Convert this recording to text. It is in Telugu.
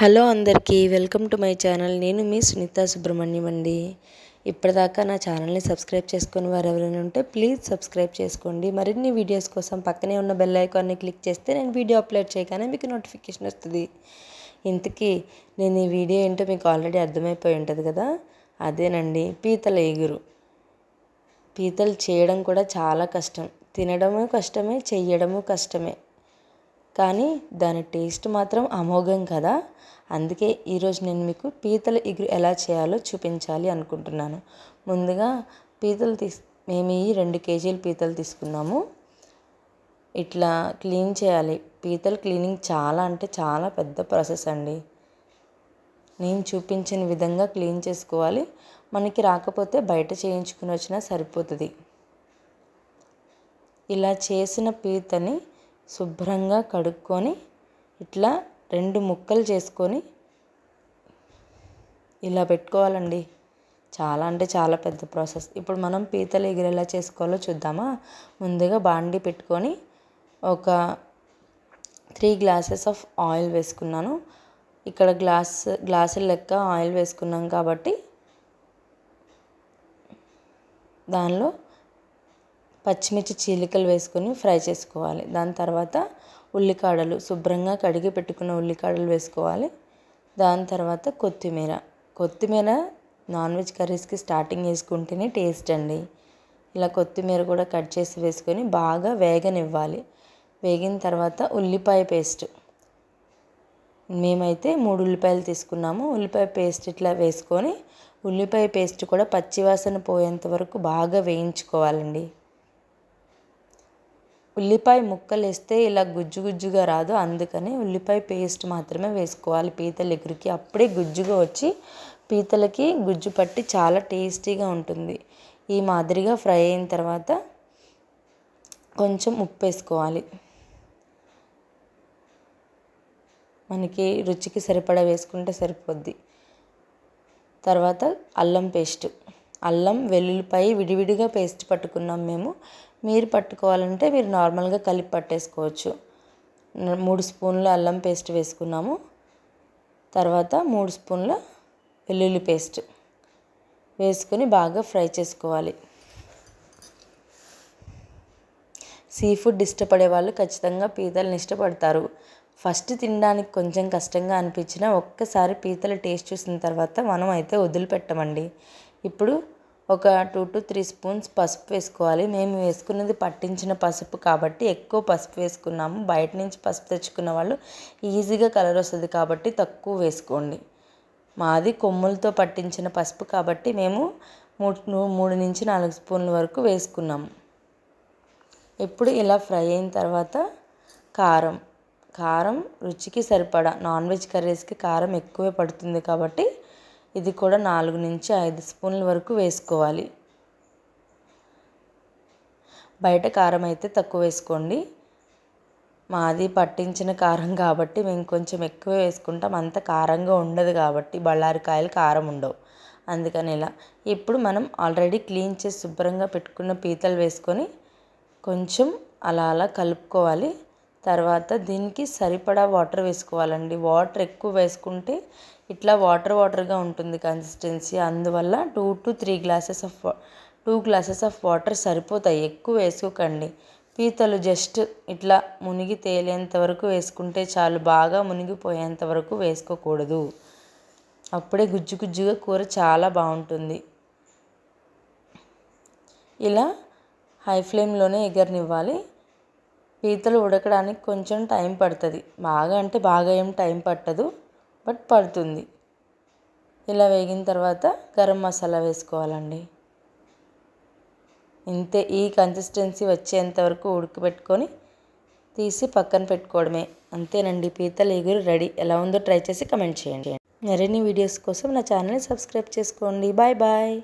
హలో అందరికీ వెల్కమ్ టు మై ఛానల్. నేను మీ సునీత సుబ్రహ్మణ్యం అండి. ఇప్పటిదాకా నా ఛానల్ని సబ్స్క్రైబ్ చేసుకుని వారు ఎవరైనా ఉంటే ప్లీజ్ సబ్స్క్రైబ్ చేసుకోండి. మరిన్ని వీడియోస్ కోసం పక్కనే ఉన్న బెల్ ఐకాన్ని క్లిక్ చేస్తే నేను వీడియో అప్లోడ్ చేయగానే మీకు నోటిఫికేషన్ వస్తుంది. ఇంతకీ నేను ఈ వీడియో ఏంటో మీకు ఆల్రెడీ అర్థమైపోయి ఉంటుంది కదా, అదేనండి పీతల ఎగురు. పీతలు చేయడం కూడా చాలా కష్టం, తినడము కష్టమే, చెయ్యడము కష్టమే, కానీ దాని టేస్ట్ మాత్రం అమోఘం కదా. అందుకే ఈరోజు నేను మీకు పీతల ఎగురు ఎలా చేయాలో చూపించాలి అనుకుంటున్నాను. ముందుగా పీతలు మేము ఈ 2 కేజీల పీతలు తీసుకున్నాము. ఇట్లా క్లీన్ చేయాలి. పీతలు క్లీనింగ్ చాలా అంటే చాలా పెద్ద ప్రాసెస్ అండి. నేను చూపించిన విధంగా క్లీన్ చేసుకోవాలి. మనకి రాకపోతే బయట చేయించుకుని వచ్చినా సరిపోతుంది. ఇలా చేసిన పీతని శుభ్రంగా కడుక్కొని ఇట్లా 2 ముక్కలు చేసుకొని ఇలా పెట్టుకోవాలండి. చాలా అంటే చాలా పెద్ద ప్రాసెస్. ఇప్పుడు మనం పీతల ఎగురు ఎలా చేసుకోవాలో చూద్దామా. ముందుగా బాండి పెట్టుకొని ఒక 3 గ్లాసెస్ ఆఫ్ ఆయిల్ వేసుకున్నాను. ఇక్కడ గ్లాసుల లెక్క ఆయిల్ వేసుకున్నాం కాబట్టి దానిలో పచ్చిమిర్చి చీలికలు వేసుకొని ఫ్రై చేసుకోవాలి. దాని తర్వాత ఉల్లికాడలు, శుభ్రంగా కడిగి పెట్టుకున్న ఉల్లికాడలు వేసుకోవాలి. దాని తర్వాత కొత్తిమీర నాన్ వెజ్ కర్రీస్కి స్టార్టింగ్ వేసుకుంటేనే టేస్ట్ అండి. ఇలా కొత్తిమీర కూడా కట్ చేసి వేసుకొని బాగా వేగనివ్వాలి. వేగిన తర్వాత ఉల్లిపాయ పేస్ట్, మేమైతే 3 ఉల్లిపాయలు తీసుకున్నాము. ఉల్లిపాయ పేస్ట్ ఇట్లా వేసుకొని ఉల్లిపాయ పేస్ట్ కూడా పచ్చివాసన పోయేంత వరకు బాగా వేయించుకోవాలండి. ఉల్లిపాయ ముక్కలు వేస్తే ఇలా గుజ్జుగా రాదు, అందుకని ఉల్లిపాయ పేస్ట్ మాత్రమే వేసుకోవాలి పీతల ఎగురికి. అప్పుడే గుజ్జుగా వచ్చి పీతలకి గుజ్జు పట్టి చాలా టేస్టీగా ఉంటుంది. ఈ మాదిరిగా ఫ్రై అయిన తర్వాత కొంచెం ఉప్పు వేసుకోవాలి. మనకి రుచికి సరిపడా వేసుకుంటే సరిపోద్ది. తర్వాత అల్లం వెల్లుల్లిపాయ విడివిడిగా పేస్ట్ పట్టుకున్నాం మేము. మీరు పట్టుకోవాలంటే మీరు నార్మల్గా కలిపి పట్టేసుకోవచ్చు. 3 స్పూన్ల అల్లం పేస్ట్ వేసుకున్నాము. తర్వాత 3 స్పూన్ల వెల్లుల్లి పేస్ట్ వేసుకొని బాగా ఫ్రై చేసుకోవాలి. సీ ఫుడ్ ఇష్టపడే వాళ్ళు ఖచ్చితంగా పీతలను ఇష్టపడతారు. ఫస్ట్ తినడానికి కొంచెం కష్టంగా అనిపించినా ఒక్కసారి పీతల టేస్ట్ చూసిన తర్వాత మనం అయితే వదిలిపెట్టమండి. ఇప్పుడు ఒక 2 to 3 స్పూన్స్ పసుపు వేసుకోవాలి. మేము వేసుకున్నది పట్టించిన పసుపు కాబట్టి ఎక్కువ పసుపు వేసుకున్నాము. బయట నుంచి పసుపు తెచ్చుకున్న వాళ్ళు ఈజీగా కలర్ వస్తుంది కాబట్టి తక్కువ వేసుకోండి. మాది కొమ్ములతో పట్టించిన పసుపు కాబట్టి మేము 3 నుంచి 4 స్పూన్ల వరకు వేసుకున్నాము. ఇప్పుడు ఇలా ఫ్రై అయిన తర్వాత కారం రుచికి సరిపడా, నాన్ వెజ్ కర్రీస్కి కారం ఎక్కువే పడుతుంది కాబట్టి ఇది కూడా 4 నుంచి 5 స్పూన్ల వరకు వేసుకోవాలి. బయట కారం అయితే తక్కువ వేసుకోండి. మాది పట్టించిన కారం కాబట్టి మేము కొంచెం ఎక్కువ వేసుకుంటాం. అంత కారంగా ఉండదు కాబట్టి, బళ్ళారికాయలు కారం ఉండవు, అందుకని ఇలా. ఇప్పుడు మనం ఆల్రెడీ క్లీన్ చేసి శుభ్రంగా పెట్టుకున్న పీతలు వేసుకొని కొంచెం అలా కలుపుకోవాలి. తర్వాత దీనికి సరిపడా వాటర్ వేసుకోవాలండి. వాటర్ ఎక్కువ వేసుకుంటే ఇట్లా వాటర్గా ఉంటుంది కన్సిస్టెన్సీ. అందువల్ల 2 to 3 గ్లాసెస్ ఆఫ్ వాటర్ సరిపోతాయి. ఎక్కువ వేసుకోకండి. పీతలు జస్ట్ ఇట్లా మునిగి తేలేంత వరకు వేసుకుంటే చాలు, బాగా మునిగిపోయేంత వరకు వేసుకోకూడదు. అప్పుడే గుజ్జుగా కూర చాలా బాగుంటుంది. ఇలా హై ఫ్లేమ్లోనే ఎగరనివ్వాలి. పీతలు ఉడకడానికి కొంచెం టైం పడుతుంది. బాగా ఏం టైం పట్టదు, బట్ పడుతుంది. ఇలా వేగిన తర్వాత గరం మసాలా వేసుకోవాలండి. ఇంతే, ఈ కన్సిస్టెన్సీ వచ్చేంత వరకు ఉడకబెట్టుకొని తీసి పక్కన పెట్టుకోవడమే. అంతేనండి, పీతల ఎగురు రెడీ. ఎలా ఉందో ట్రై చేసి కమెంట్ చేయండి. మరిన్ని వీడియోస్ కోసం నా ఛానల్ని సబ్స్క్రైబ్ చేసుకోండి. బాయ్.